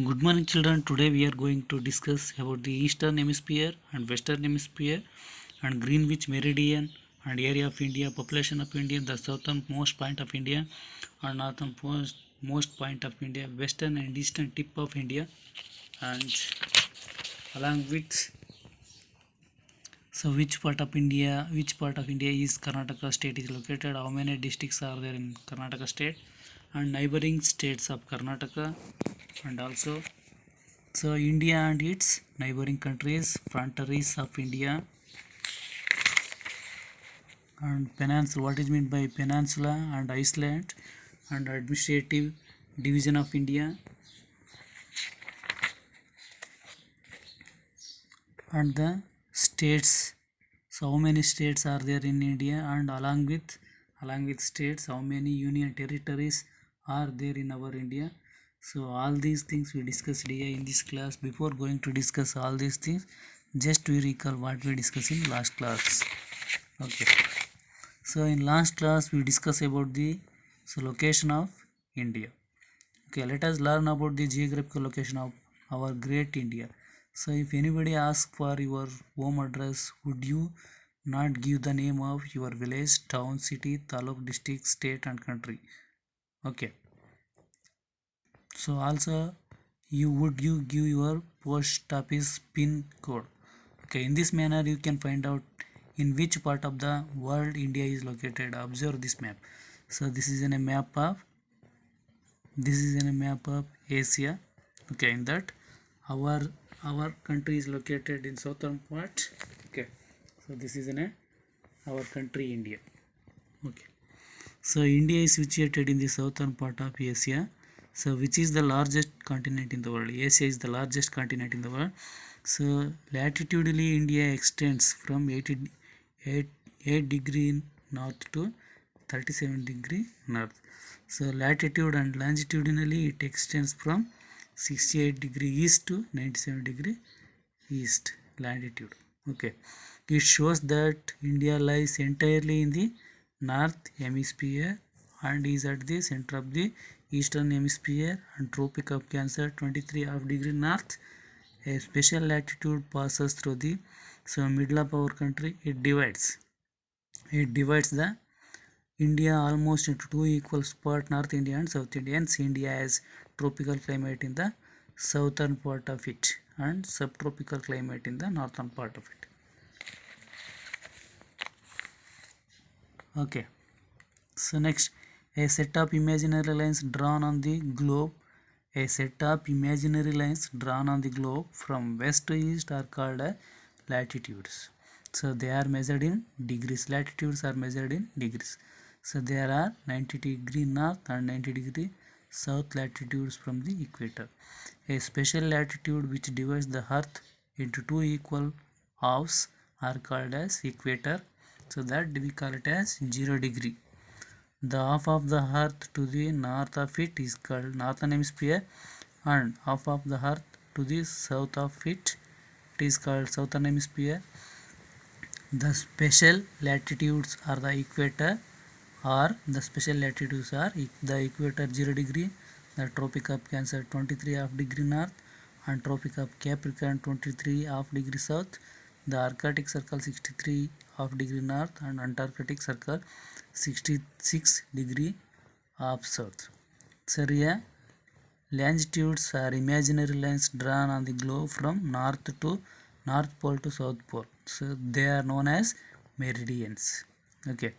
Good morning children. Today we are going to discuss about the eastern hemisphere and western hemisphere and Greenwich meridian and area of India, population of India, the southernmost point of India and northernmost point of India, western and eastern tip of India, and along with which part of India is Karnataka state is located, how many districts are there in Karnataka state and neighboring states of Karnataka, and also India and its neighboring countries, frontiers of India and peninsula. What is meant by peninsula and island and administrative division of India and the states. So how many states are there in India, and along with states, how many union territories are there in our India? So all these things we discussed here in this class. Before going to discuss all these things, just we recall what we discussed in last class. Okay. So in last class we discussed about the location of India. Okay, let us learn about the geographical location of our great India. So if anybody asks for your home address, would you not give the name of your village, town, city, taluk, district, state and country? Okay. So also you give your post office pin code. Okay, in this manner you can find out in which part of the world India is located. Observe this map. So this is a map of Asia. Okay, in that our country is located in southern part. Okay, so this is our country India. Okay, so India is situated in the southern part of Asia. So which is the largest continent in the world? Asia is the largest continent in the world. So latitudinally India extends from 8 degree north to 37 degree north. So latitude and longitudinally it extends from 68 degree east to 97 degree east latitude. Okay, it shows that India lies entirely in the north hemisphere and is at the center of the eastern hemisphere and tropic of Cancer 23.5 degree north. A special latitude passes through the middle of our country. It divides the India almost into two equal parts, North India and South India. Hence, India has tropical climate in the southern part of it and subtropical climate in the northern part of it. Okay. So next, a set of imaginary lines drawn on the globe. A set of imaginary lines drawn on the globe from west to east are called latitudes. So they are measured in degrees. Latitudes are measured in degrees. So there are 90 degree north and 90 degree south latitudes from the equator. A special latitude which divides the earth into two equal halves are called as equator. So that we call it as 0 degree. The half of the earth to the north of it is called northern hemisphere and half of the earth to the south of it is called southern hemisphere. The special latitudes are the equator the equator 0 degree, the tropic of Cancer 23.5 degree north and tropic of Capricorn 23.5 degree south, the Arctic circle 63.5 degree north and Antarctic circle 66 degree of south. So here longitudes are imaginary lines drawn on the globe from north pole to south pole. So they are known as meridians. Okay,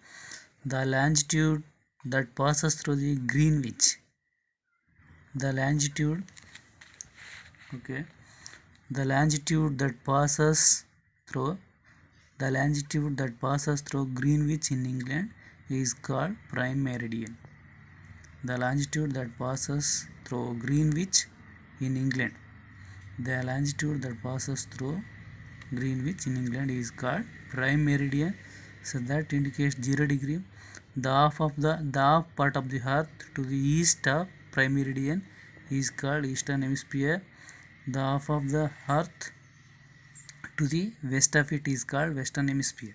the longitude that passes through the Greenwich. The longitude that passes through Greenwich in England is called prime meridian. The longitude that passes through Greenwich in England. The longitude that passes through Greenwich in England is called prime meridian. So that indicates 0 degree. The half part of the earth to the east of prime meridian is called eastern hemisphere. The half of the earth to the west of it is called western hemisphere.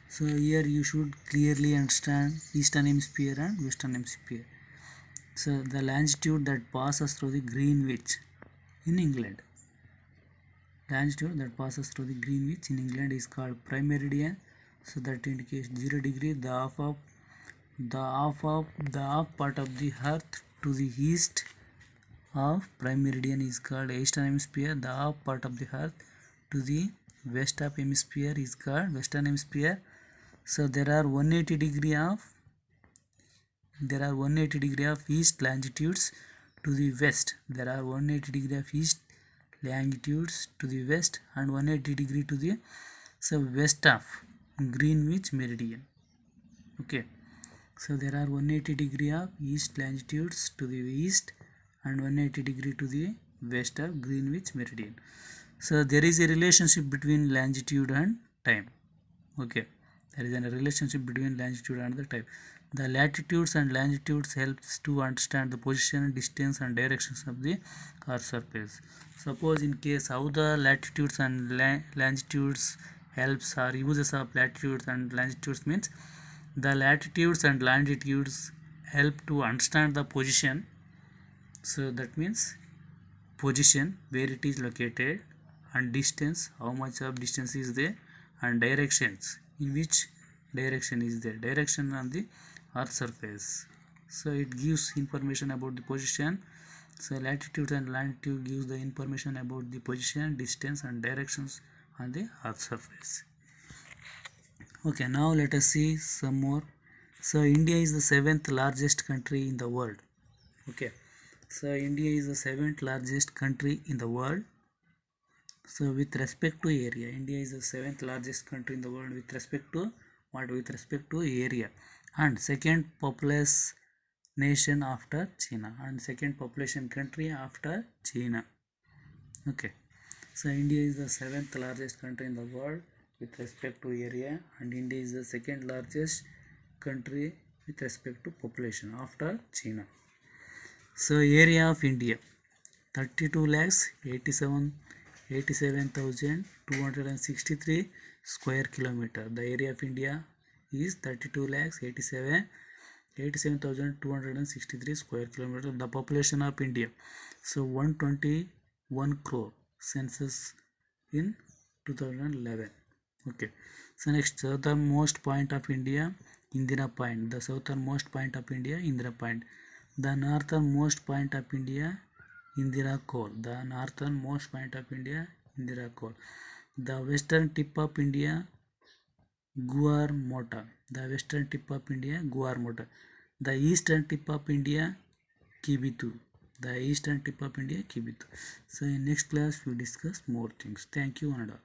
So here you should clearly understand eastern hemisphere and western hemisphere. So the longitude that passes through the Greenwich in England. Longitude that passes through the Greenwich in England is called prime meridian. So that indicates 0 degree. The half part of the Earth to the east of prime meridian is called eastern hemisphere. The half part of the Earth to the west of hemisphere is called western hemisphere. So there are 180 degree of east longitudes to the west. There are 180 degree of east longitudes to the west and 180 degree to the west of Greenwich meridian. Okay, so there are 180 degree of east longitudes to the east and 180 degree to the west of Greenwich meridian. So there is a relationship between longitude and time. Okay, there is a relationship between longitude and the time. The latitudes and longitudes helps to understand the position, distance and directions of the Earth's surface. Suppose in case how the latitudes and longitudes helps or uses of latitudes and longitudes means the latitudes and longitudes help to understand the position. So that means position, where it is located, and distance, how much of distance is there, and directions, in which direction is there, direction on the Earth surface. So it gives information about the position. So latitude and longitude gives the information about the position, distance and directions on the Earth surface. Okay, now let us see some more. So India is the 7th largest country in the world. Okay, so India is the 7th largest country in the world. So with respect to area, India is the 7th largest country in the world with respect to what? With respect to area, and second populous nation after China, and second population country after China. Okay, so India is the 7th largest country in the world with respect to area, and India is the second largest country with respect to population after China. So area of India 32,87,263 square kilometer. The area of India is 32,87,263 square kilometer. The population of India, so 121 crore, census in 2011. Okay, so next, southernmost point of India, Indira Point. The southernmost point of India, Indira Point. The northernmost point of India, Indira Col. The northernmost point of India, Indira Col. The western tip of India, Guar Mota. The western tip of India, Guar Mota. The eastern tip of India, Kibitu. The eastern tip of India, Kibitu. So in next class we discuss more things. Thank you and all.